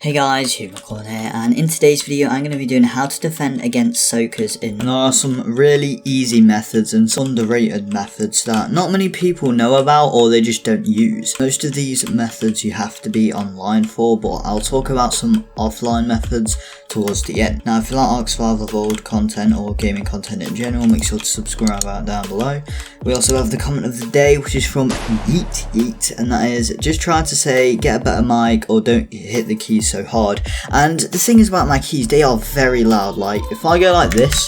Hey guys, Huma Corn here, and in today's video I'm going to be doing how to defend against soakers in. There are some really easy methods and some underrated methods that not many people know about or they just don't use. Most of these methods you have to be online for, but I'll talk about some offline methods towards the end. Now if you like Ark Survival Evolved content or gaming content in general, make sure to subscribe out down below. We also have the comment of the day, which is from Yeet, and that is just try to say get a better mic or don't hit the keys so hard. And the thing is about my keys, they are very loud. Like if I go like this,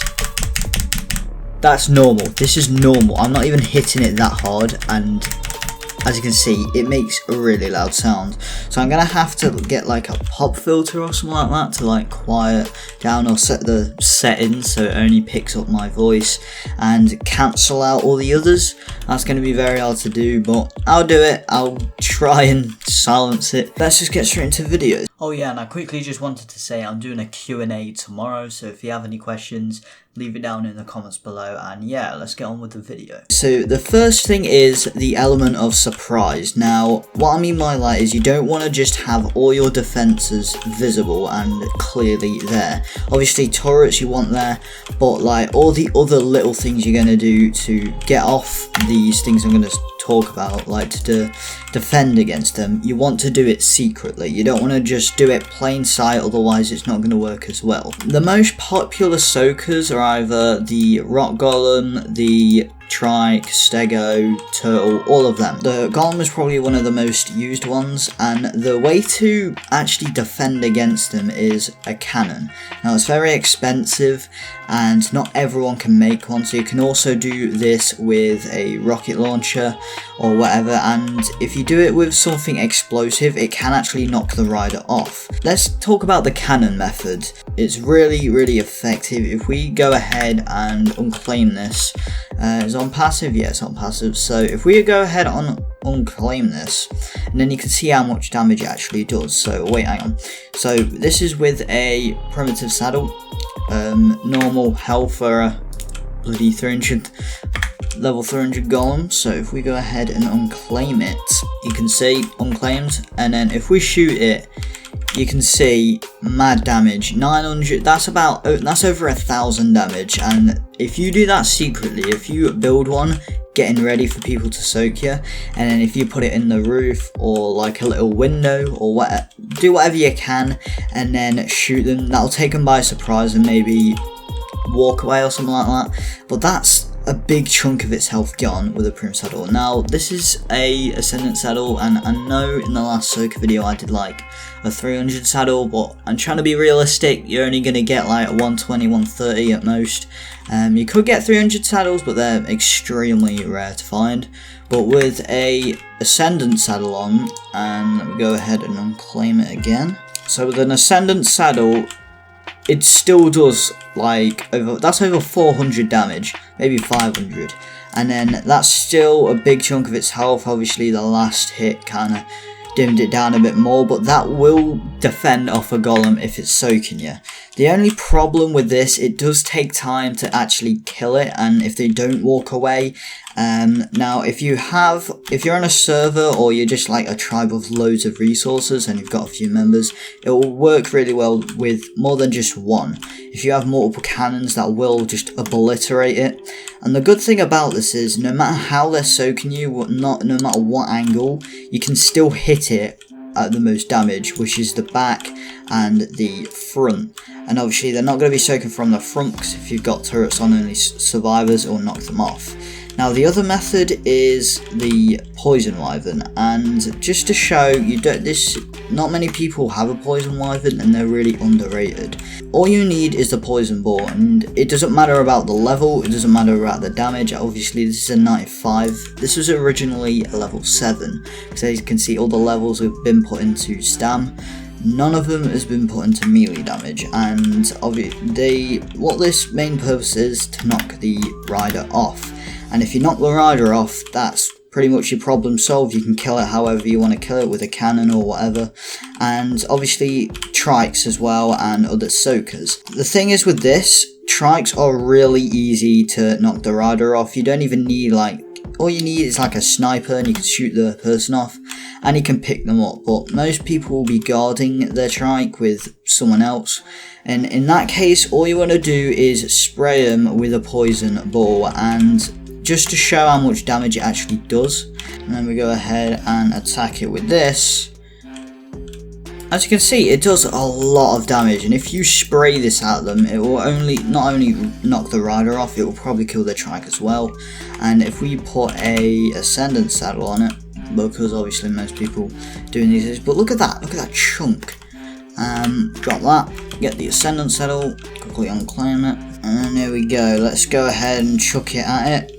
that's normal. This is normal. I'm not even hitting it that hard, and as you can see, it makes a really loud sound. So I'm gonna have to get like a pop filter or something like that to like quiet down or set the settings so it only picks up my voice and cancel out all the others. That's gonna be very hard to do, but I'll do it. I'll try and silence it. Let's just get straight into videos. Oh yeah, and I quickly just wanted to say I'm doing a Q&A tomorrow, so if you have any questions, leave it down in the comments below, and yeah, let's get on with the video. So the first thing is the element of surprise. Now, what I mean by that is you don't want to just have all your defenses visible and clearly there. Obviously turrets you want there, but like all the other little things you're going to do to get off these things I'm going to talk about, like to defend against them, you want to do it secretly. You don't want to just do it plain sight, otherwise it's not going to work as well. The most popular soakers are either the rock golem, the trike, stego, turtle, all of them. The golem is probably one of the most used ones, and the way to actually defend against them is a cannon. Now it's very expensive and not everyone can make one, so you can also do this with a rocket launcher or whatever, and if you do it with something explosive it can actually knock the rider off. Let's talk about the cannon method. It's really effective. If we go ahead and unclaim this, it's on passive, yeah, it's on passive. So if we go ahead and unclaim this, and then you can see how much damage it actually does. So wait, hang on. So this is with a primitive saddle, normal health for a bloody 300 level 300 golem. So if we go ahead and unclaim it, you can see unclaimed, and then if we shoot it, you can see mad damage, 900, that's over 1,000 damage. And if you do that secretly, if you build one getting ready for people to soak you, and then if you put it in the roof or like a little window or whatever, do whatever you can and then shoot them, that'll take them by surprise and maybe walk away or something like that. But that's a big chunk of its health gone with a prim saddle. Now this is a ascendant saddle, and I know in the last SOAKER video I did like a 300 saddle, but I'm trying to be realistic. You're only going to get like a 120, 130 at most. You could get 300 saddles, but they're extremely rare to find. But with a ascendant saddle on, and let me go ahead and unclaim it again. So with an ascendant saddle, it still does like that's over 400 damage, maybe 500, and then that's still a big chunk of its health. Obviously the last hit kind of dimmed it down a bit more, but that will defend off a golem if it's soaking you. The only problem with this, it does take time to actually kill it, and if they don't walk away. Now if you're on a server or you're just like a tribe of loads of resources and you've got a few members, it will work really well with more than just one. If you have multiple cannons, that will just obliterate it. And the good thing about this is no matter how they're soaking you, no matter what angle, you can still hit it at the most damage, which is the back and the front. And obviously they're not going to be soaking from the front, because if you've got turrets on only survivors, it will knock them off. Now the other method is the poison wyvern, and just to show you, not many people have a poison wyvern and they're really underrated. All you need is the poison ball, and it doesn't matter about the level, it doesn't matter about the damage. Obviously this is a 95, this was originally a level 7, because as you can see all the levels have been put into stam. None of them has been put into melee damage, and obviously what this main purpose is to knock the rider off. And if you knock the rider off, that's pretty much your problem solved. You can kill it however you want to kill it, with a cannon or whatever. And obviously trikes as well and other soakers. The thing is with this, trikes are really easy to knock the rider off. You don't even need like all you need is like a sniper and you can shoot the person off and you can pick them up, but most people will be guarding their trike with someone else, and in that case all you want to do is spray them with a poison ball, and just to show how much damage it actually does. And then we go ahead and attack it with this. As you can see, it does a lot of damage, and if you spray this at them, it will not only knock the rider off, it will probably kill their trike as well. And if we put a ascendant saddle on it, because obviously most people doing these, but look at that chunk. Drop that, get the ascendant saddle, quickly unclaim it, and there we go. Let's go ahead and chuck it at it.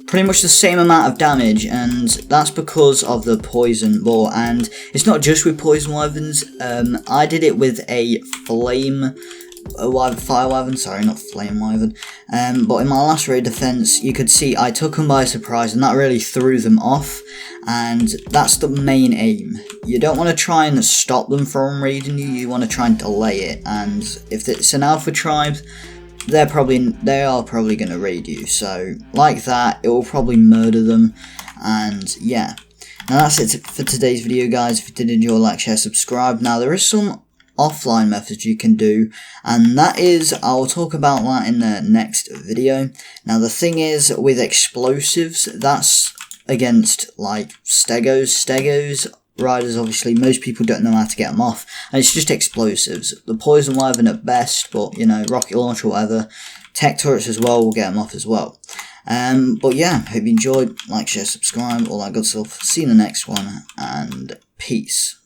Pretty much the same amount of damage, and that's because of the poison ball. And it's not just with poison wyverns. I did it with a fire wyvern, sorry, not flame wyvern. But in my last raid defense, you could see I took them by surprise, and that really threw them off. And that's the main aim. You don't want to try and stop them from raiding you. You want to try and delay it. And if it's an alpha tribe, they are probably going to raid you, so like that, it will probably murder them. And yeah, now that's it for today's video, guys. If you did enjoy, like, share, subscribe. Now there is some offline methods you can do, and that is, I'll talk about that in the next video. Now the thing is, with explosives, that's against like stegos riders. Obviously most people don't know how to get them off, and it's just explosives. The poison wyvern at best, but you know, rocket launcher or whatever, tech turrets as well will get them off as well. But yeah, hope you enjoyed. Like, share, subscribe, all that good stuff. See you in the next one, and peace.